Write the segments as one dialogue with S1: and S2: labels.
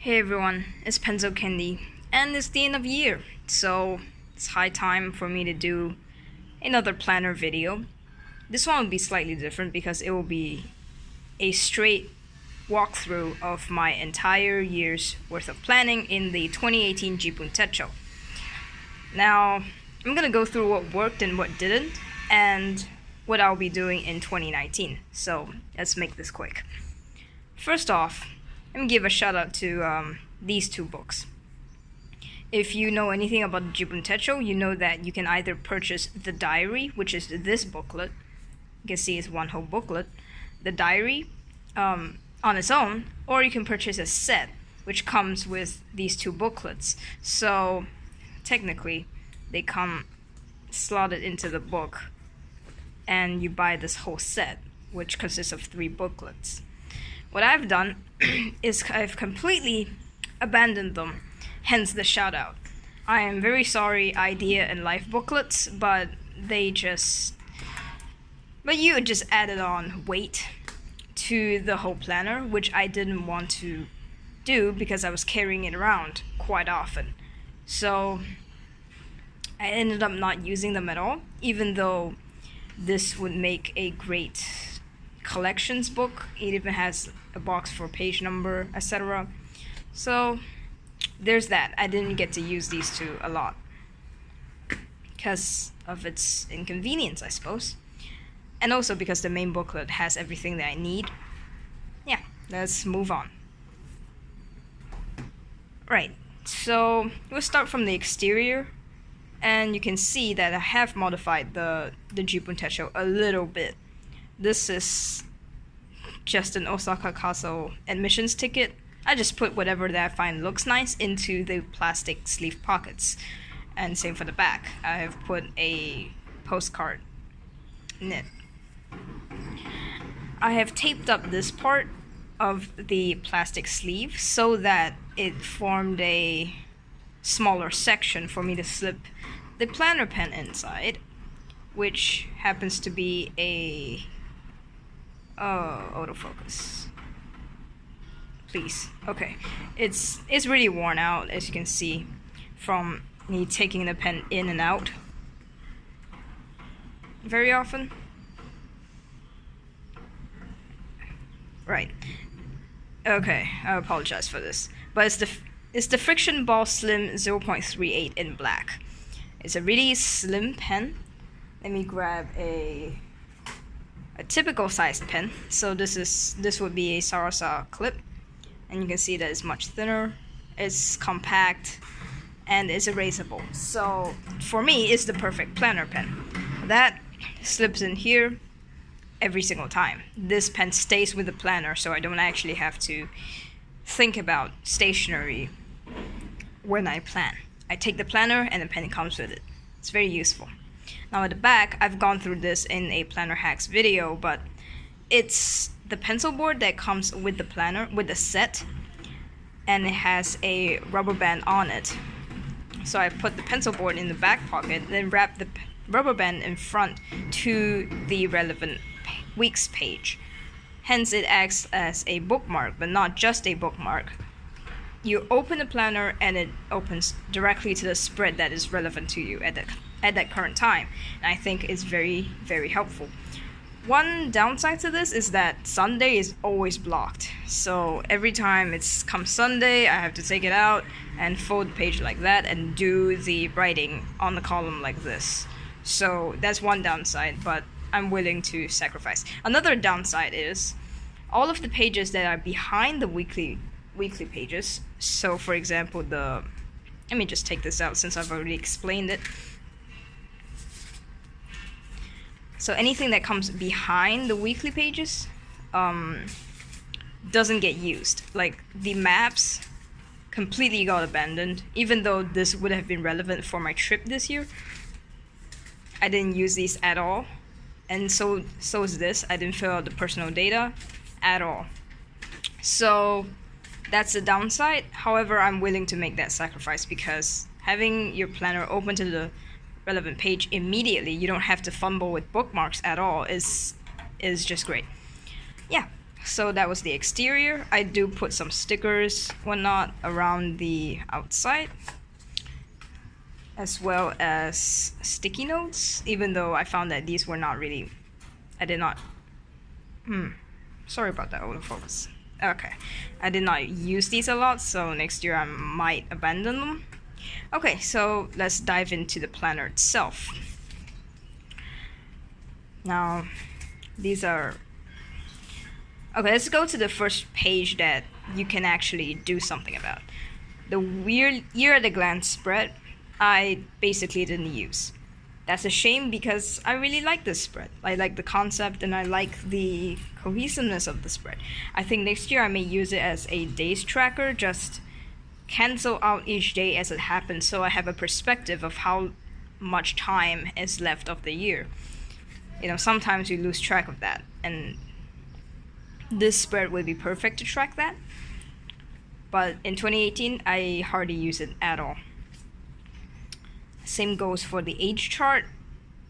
S1: Hey everyone, it's Penzo Candy, and it's the end of year, so it's high time for me to do another planner video. This one will be slightly different because it will be a straight walkthrough of my entire year's worth of planning in the 2018 jibun techo. Now, I'm gonna go through what worked and what didn't, and what I'll be doing in 2019, so let's make this quick. First off, let me give a shout out to these two books. If you know anything about the Jibun Techo, you know that you can either purchase the diary, which is this booklet. You can see it's one whole booklet. The diary on its own, or you can purchase a set, which comes with these two booklets. So technically, they come slotted into the book, and you buy this whole set, which consists of 3 booklets. What I've done is I've completely abandoned them, hence the shout out. I am very sorry, idea and life booklets, but you just added on weight to the whole planner, which I didn't want to do because I was carrying it around quite often. So I ended up not using them at all, even though this would make a great collections book. It even has a box for page number, etc. So there's that. I didn't get to use these two a lot because of its inconvenience, I suppose, and also because the main booklet has everything that I need. Yeah, let's move on. Right, so we'll start from the exterior, and you can see that I have modified the Jibun Techo a little bit. This is just an Osaka Castle admissions ticket. I just put whatever that I find looks nice into the plastic sleeve pockets. And same for the back. I have put a postcard in it. I have taped up this part of the plastic sleeve so that it formed a smaller section for me to slip the planner pen inside, which happens to be a autofocus. Please. Okay. It's really worn out, as you can see, from me taking the pen in and out very often. Right. Okay, I apologize for this. But it's the Friction Ball Slim 0.38 in black. It's a really slim pen. Let me grab a typical sized pen. So this would be a Sarasa clip, and you can see that it's much thinner, it's compact, and it's erasable. So for me, it's the perfect planner pen. That slips in here every single time. This pen stays with the planner, so I don't actually have to think about stationery when I plan. I take the planner and the pen comes with it. It's very useful. Now at the back, I've gone through this in a planner hacks video, but it's the pencil board that comes with the planner, with the set, and it has a rubber band on it. So I put the pencil board in the back pocket, then wrap the rubber band in front to the relevant week's page. Hence it acts as a bookmark, but not just a bookmark. You open the planner and it opens directly to the spread that is relevant to you at that current time. And I think it's very, very helpful. One downside to this is that Sunday is always blocked. So every time it's come Sunday, I have to take it out and fold the page like that and do the writing on the column like this. So that's one downside, but I'm willing to sacrifice. Another downside is all of the pages that are behind the weekly pages. So for example, let me just take this out since I've already explained it. So anything that comes behind the weekly pages doesn't get used. Like the maps completely got abandoned, even though this would have been relevant for my trip this year. I didn't use these at all, and so is this. I didn't fill out the personal data at all. So that's the downside. However, I'm willing to make that sacrifice because having your planner open to the relevant page immediately, you don't have to fumble with bookmarks at all, is just great. Yeah, So that was the exterior. I do put some stickers, whatnot, around the outside, as well as sticky notes, even though I found that these were not really, I did not, sorry about that autofocus. Okay, I did not use these a lot, so next year I might abandon them. Okay, so let's dive into the planner itself. Now, these are, okay, let's go to the first page that you can actually do something about. The weird year at a glance spread, I basically didn't use. That's a shame because I really like this spread. I like the concept and I like the cohesiveness of the spread. I think next year I may use it as a days tracker, just cancel out each day as it happens so I have a perspective of how much time is left of the year. You know, sometimes you lose track of that, and this spread would be perfect to track that. But in 2018, I hardly use it at all. Same goes for the age chart.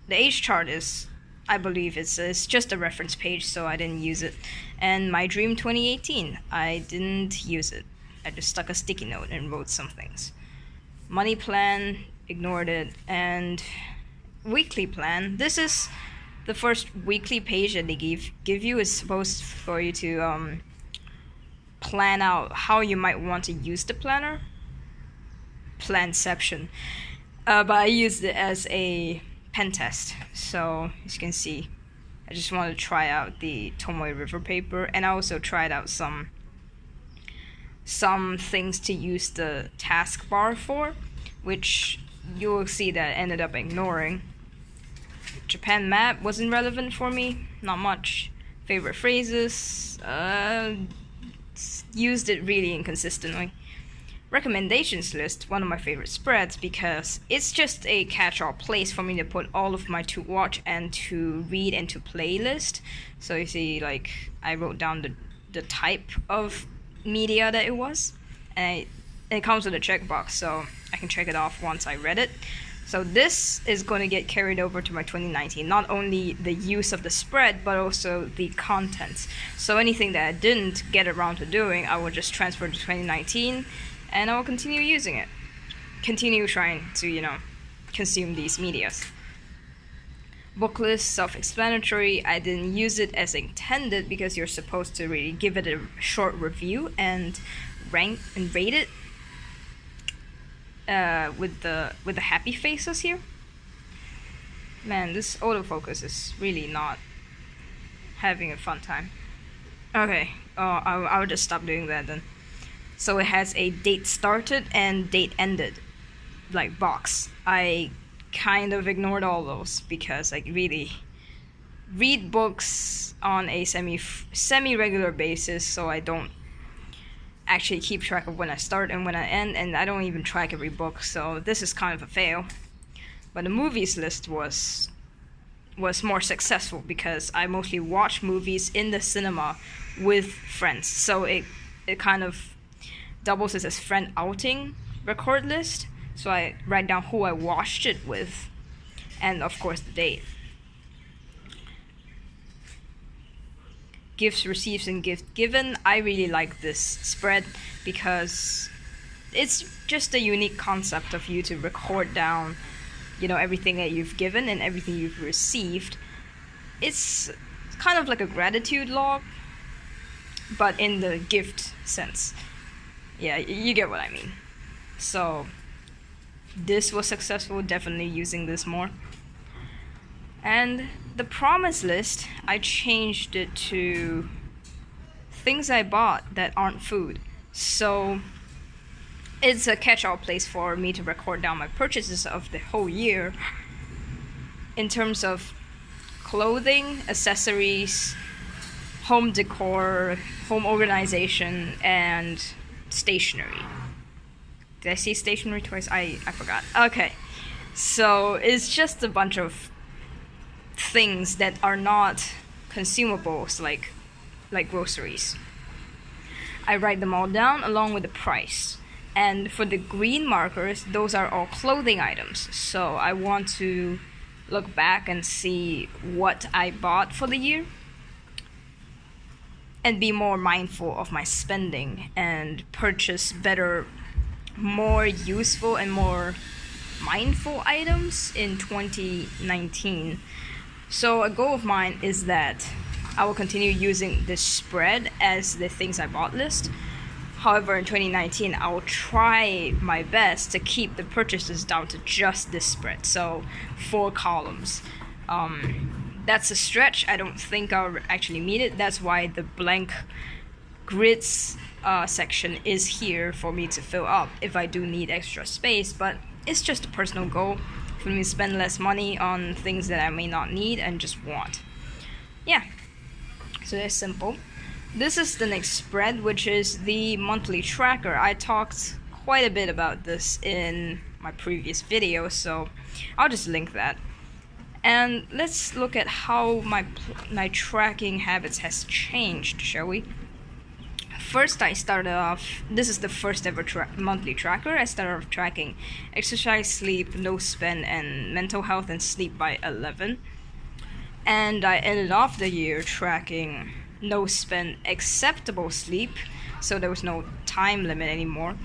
S1: The age chart is, I believe it's just a reference page, so I didn't use it. And my dream 2018, I didn't use it. I just stuck a sticky note and wrote some things. Money plan, ignored it. And weekly plan, this is the first weekly page that they give you. Is supposed for you to plan out how you might want to use the planner. Planception. But I used it as a pen test. So as you can see, I just wanted to try out the Tomoe River paper, and I also tried out some things to use the taskbar for, which you will see that I ended up ignoring. Japan map wasn't relevant for me, not much. Favorite phrases, used it really inconsistently. Recommendations list, one of my favorite spreads because it's just a catch-all place for me to put all of my to watch and to read and to play list. So you see, like, I wrote down the type of media that it was, and it comes with a checkbox, so I can check it off once I read it. So this is going to get carried over to my 2019, not only the use of the spread, but also the contents. So anything that I didn't get around to doing, I will just transfer to 2019, and I will continue using it. Continue trying to, you know, consume these medias. Book list, self-explanatory. I didn't use it as intended because you're supposed to really give it a short review and rank and rate it. With the happy faces here. Man, this autofocus is really not having a fun time. Okay, I'll just stop doing that then. So it has a date started and date ended, like, box. I kind of ignored all those because I really read books on a semi-regular basis, so I don't actually keep track of when I start and when I end, and I don't even track every book, so this is kind of a fail. But the movies list was more successful because I mostly watch movies in the cinema with friends, so it kind of doubles as a friend outing record list. So I write down who I watched it with, and of course the date. Gifts received and gift given. I really like this spread because it's just a unique concept of you to record down, you know, everything that you've given and everything you've received. It's kind of like a gratitude log, but in the gift sense. Yeah, you get what I mean. So this was successful, definitely using this more. And the promise list, I changed it to things I bought that aren't food. So it's a catch-all place for me to record down my purchases of the whole year in terms of clothing, accessories, home decor, home organization, and stationery. Did I say stationery twice? I forgot. Okay. So it's just a bunch of things that are not consumables like groceries. I write them all down along with the price. And for the green markers, those are all clothing items. So I want to look back and see what I bought for the year. and be more mindful of my spending and purchase better, more useful and more mindful items in 2019. So a goal of mine is that I will continue using this spread as the things I bought list. However, in 2019, I will try my best to keep the purchases down to just this spread, so 4 columns. That's a stretch. I don't think I'll actually meet it. That's why the blank grids section is here for me to fill up if I do need extra space, but it's just a personal goal for me to spend less money on things that I may not need and just want. Yeah, so that's simple. This is the next spread, which is the monthly tracker. I talked quite a bit about this in my previous video, so I'll just link that. And let's look at how my tracking habits has changed, shall we? First, I started off, this is the first ever monthly tracker. I started off tracking exercise, sleep, no spend, and mental health and sleep by 11. And I ended off the year tracking no spend, acceptable sleep, so there was no time limit anymore,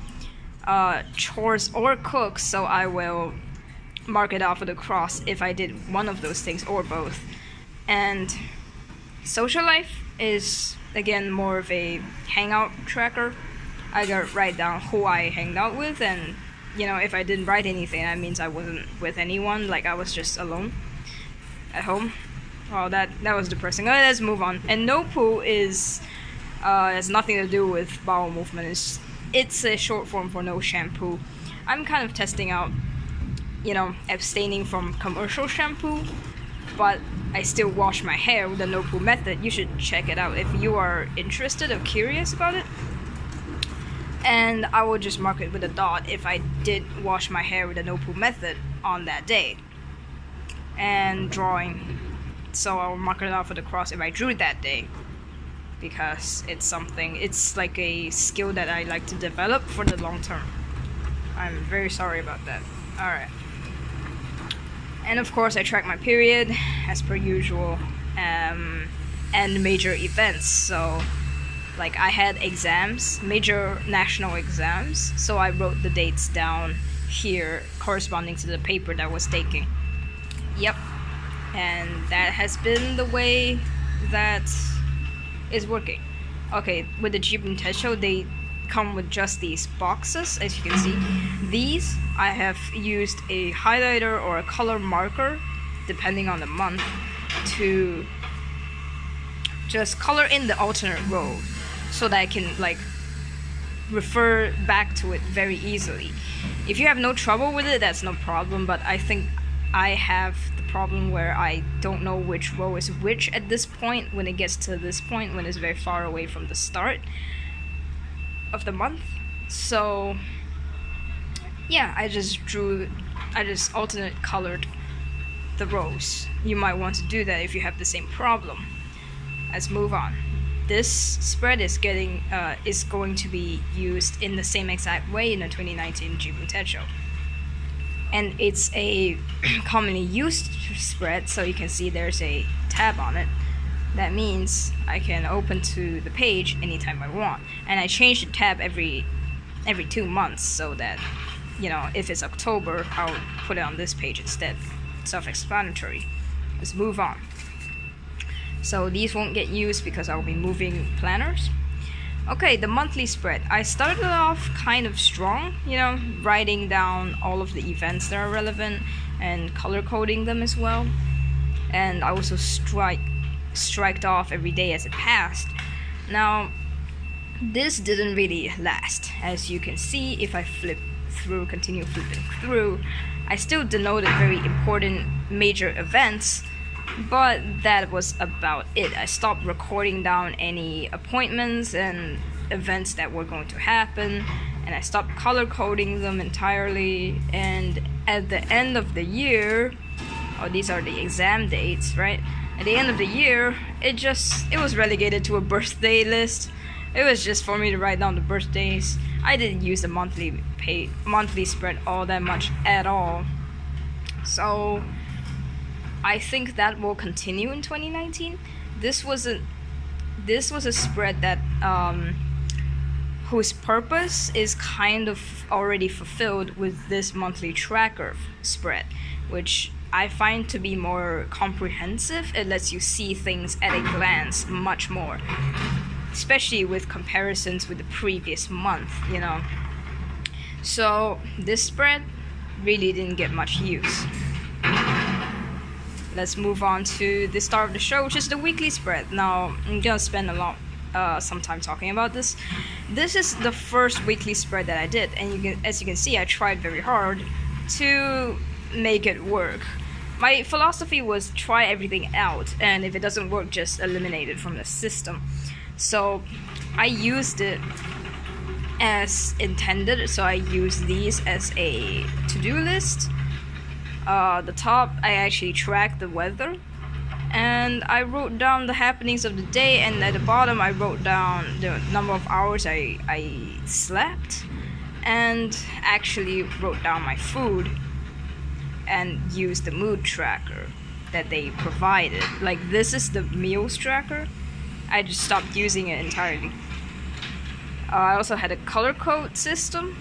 S1: chores or cook, so I will mark it off with a cross if I did one of those things or both. And social life is again more of a hangout tracker. I gotta write down who I hanged out with, and if I didn't write anything, that means I wasn't with anyone, like I was just alone at home. Oh, that was depressing. Let's move on. And no poo is has nothing to do with bowel movement. It's a short form for no shampoo. I'm kind of testing out, abstaining from commercial shampoo, but I still wash my hair with the no poo method. You should check it out if you are interested or curious about it. And I will just mark it with a dot if I did wash my hair with the no poo method on that day. And drawing. So I'll mark it off with a cross if I drew that day, because it's like a skill that I like to develop for the long term. I'm very sorry about that. Alright. And of course I track my period as per usual, and major events. So like I had exams, major national exams, so I wrote the dates down here corresponding to the paper that I was taking. Yep. And that has been the way that is working. Okay, with the jibun techo, they come with just these boxes, as you can see. These, I have used a highlighter or a color marker, depending on the month, to just color in the alternate row, so that I can refer back to it very easily. If you have no trouble with it, that's no problem, but I think I have the problem where I don't know which row is which at this point, when it gets to this point, when it's very far away from the start of the month. So yeah, I just alternate colored the rows. You might want to do that if you have the same problem. Let's move on. This spread is going to be used in the same exact way in the 2019 jibun techo. And it's a commonly used spread, so you can see there's a tab on it. That means I can open to the page anytime I want. And I change the tab every 2 months, so that, if it's October, I'll put it on this page instead. Self-explanatory. Let's move on. So these won't get used because I'll be moving planners. Okay, the monthly spread. I started off kind of strong, writing down all of the events that are relevant and color coding them as well. And I also striked off every day as it passed. Now, this didn't really last. As you can see, if I continue flipping through, I still denoted very important major events, but that was about it. I stopped recording down any appointments and events that were going to happen, and I stopped color coding them entirely. And at the end of the year, these are the exam dates, right? At the end of the year, it was relegated to a birthday list. It was just for me to write down the birthdays. I didn't use the monthly spread all that much at all. So I think that will continue in 2019. This wasn't this was a spread that whose purpose is kind of already fulfilled with this monthly tracker spread, which I find to be more comprehensive. It lets you see things at a glance much more, especially with comparisons with the previous month, you know. So this spread really didn't get much use. Let's move on to the star of the show, which is the weekly spread. Now, I'm gonna spend some time talking about this. This is the first weekly spread that I did, and as you can see, I tried very hard to make it work. My philosophy was try everything out, and if it doesn't work, just eliminate it from the system. So I used it as intended. So I used these as a to-do list. The top, I actually tracked the weather, and I wrote down the happenings of the day, and at the bottom I wrote down the number of hours I slept, and actually wrote down my food and used the mood tracker that they provided. Like, this is the meals tracker. I just stopped using it entirely. I also had a color code system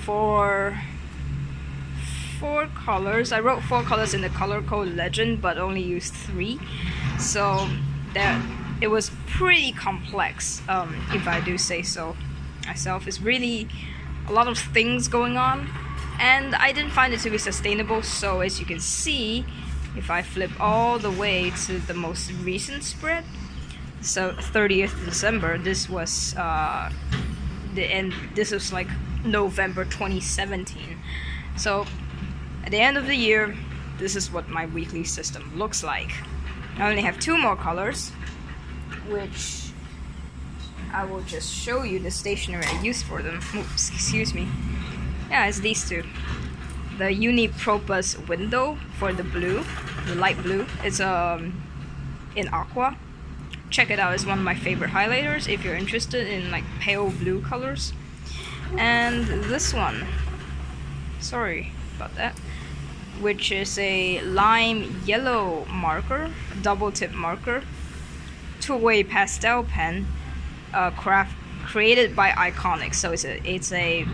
S1: for 4 colors. I wrote 4 colors in the color code legend, but only used 3. So that it was pretty complex, if I do say so myself. It's really a lot of things going on, and I didn't find it to be sustainable. So as you can see, if I flip all the way to the most recent spread, so 30th December, this was the end. This was like November 2017. So at the end of the year, this is what my weekly system looks like. I only have 2 more colors, which I will just show you the stationery I used for them. Oops, excuse me. Yeah, it's these 2. The Unipropus window for the blue, the light blue. It's in aqua. Check it out. It's one of my favorite highlighters if you're interested in like pale blue colors. And this one, sorry about that, which is a lime yellow marker, double tip marker, 2-way pastel pen, created by Iconic. So it's a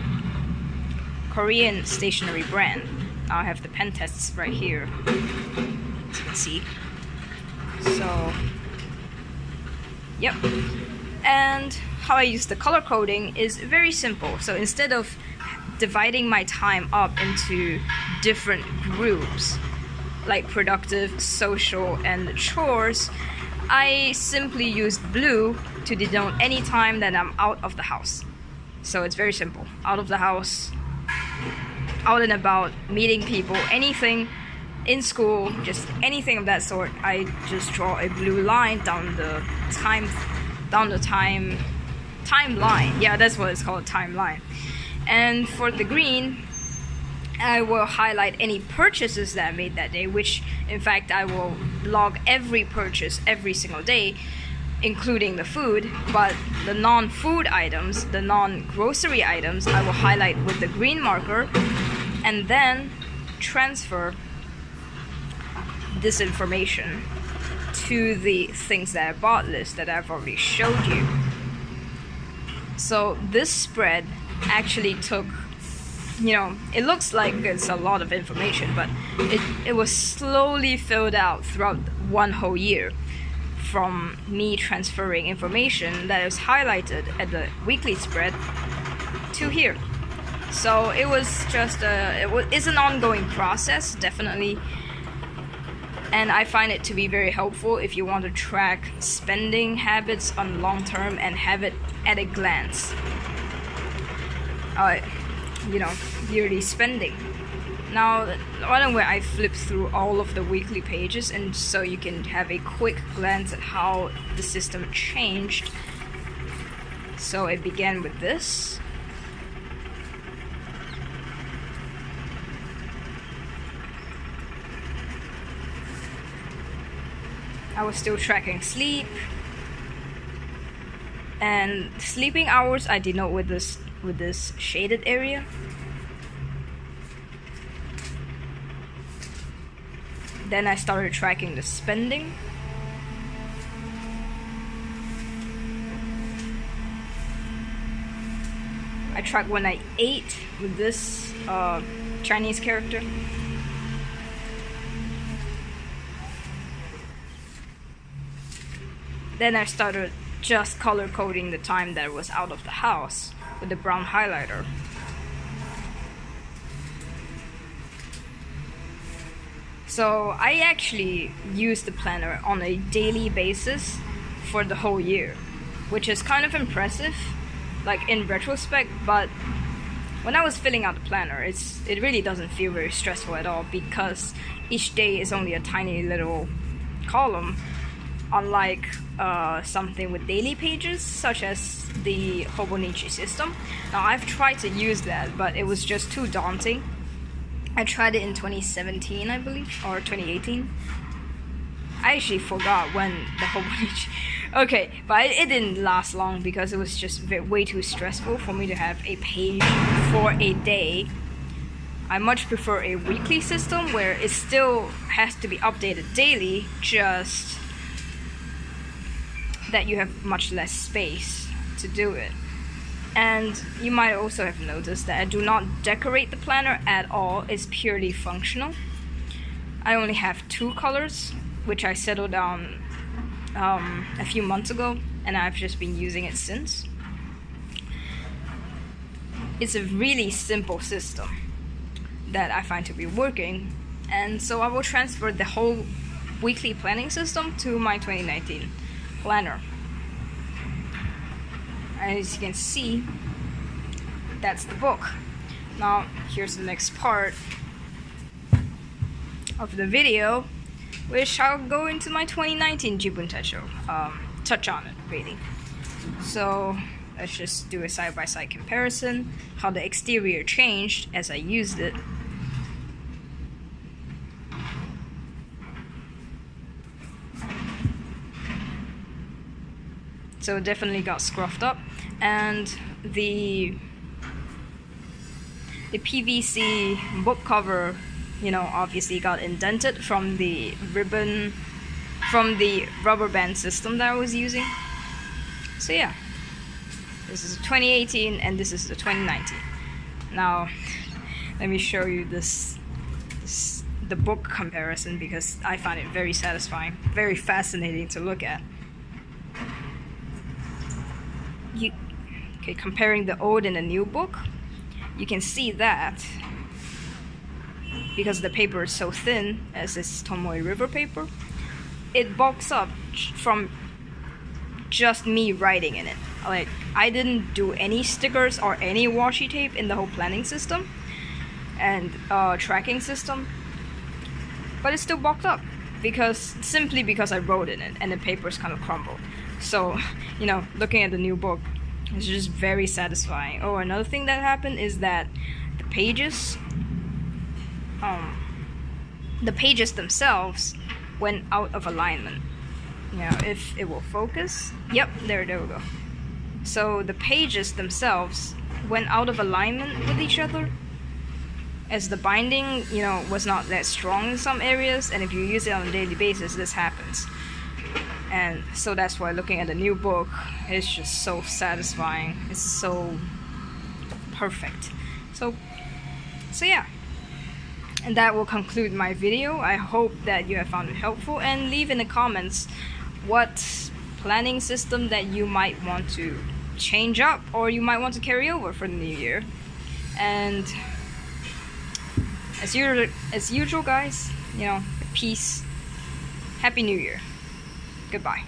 S1: Korean stationery brand. I have the pen tests right here, as you can see. So, yep. And how I use the color coding is very simple. So instead of dividing my time up into different groups, like productive, social, and chores, I simply used blue to denote any time that I'm out of the house. So it's very simple. Out of the house, out and about, meeting people, anything in school, just anything of that sort. I just draw a blue line down the timeline. Yeah, that's what it's called, timeline. And for the green, I will highlight any purchases that I made that day, which in fact I will log every purchase every single day, including the food. But the non-food items, the non-grocery items, I will highlight with the green marker and then transfer this information to the things that I bought list that I've already showed you. So this spread actually took, you know, it looks like it's a lot of information, but it was slowly filled out throughout 1 whole year, from me transferring information that is highlighted at the weekly spread to here. So it was just it's an ongoing process, definitely, and I find it to be very helpful if you want to track spending habits on long term and have it at a glance. You know, yearly spending. Now, why don't I flip through all of the weekly pages, and so you can have a quick glance at how the system changed. So it began with this. I was still tracking sleep, and sleeping hours I denote with this shaded area. Then I started tracking the spending. I tried when I ate with this Chinese character. Then I started just color coding the time that I was out of the house with the brown highlighter. So I actually use the planner on a daily basis for the whole year, which is kind of impressive, like in retrospect, but when I was filling out the planner, it really doesn't feel very stressful at all because each day is only a tiny little column, unlike something with daily pages, such as the Hobonichi system. Now I've tried to use that, but it was just too daunting. I tried it in 2017, I believe, or 2018. I actually forgot when the Hobonichi... Okay, but it didn't last long because it was just way too stressful for me to have a page for a day. I much prefer a weekly system where it still has to be updated daily, just that you have much less space to do it. And you might also have noticed that I do not decorate the planner at all. It's purely functional. I only have 2 colors, which I settled down a few months ago, and I've just been using it since. It's a really simple system that I find to be working, and so I will transfer the whole weekly planning system to my 2019 planner. As you can see, that's the book. Now here's the next part of the video, which I'll go into my 2019 jibun techo, touch on it really. So let's just do a side-by-side comparison, how the exterior changed as I used it. So it definitely got scruffed up, and the PVC book cover, you know, obviously got indented from the ribbon, from the rubber band system that I was using. So yeah, this is 2018 and this is the 2019. Now let me show you the book comparison, because I find it very satisfying, very fascinating to look at. Comparing the old and the new book, you can see that because the paper is so thin, as this Tomoe River paper, it bulks up from just me writing in it. Like, I didn't do any stickers or any washi tape in the whole planning system and tracking system, but it's still bulked up simply because I wrote in it and the paper's kind of crumbled. So, you know, looking at the new book, it's just very satisfying. Oh, another thing that happened is that the pages themselves went out of alignment. You know, if it will focus. Yep, there we go. So the pages themselves went out of alignment with each other, as the binding, you know, was not that strong in some areas, and if you use it on a daily basis, this happens. And so that's why looking at the new book is just so satisfying. It's so perfect. So yeah. And that will conclude my video. I hope that you have found it helpful, and leave in the comments what planning system that you might want to change up or you might want to carry over for the new year. And as usual guys, you know, peace, happy new year. Goodbye.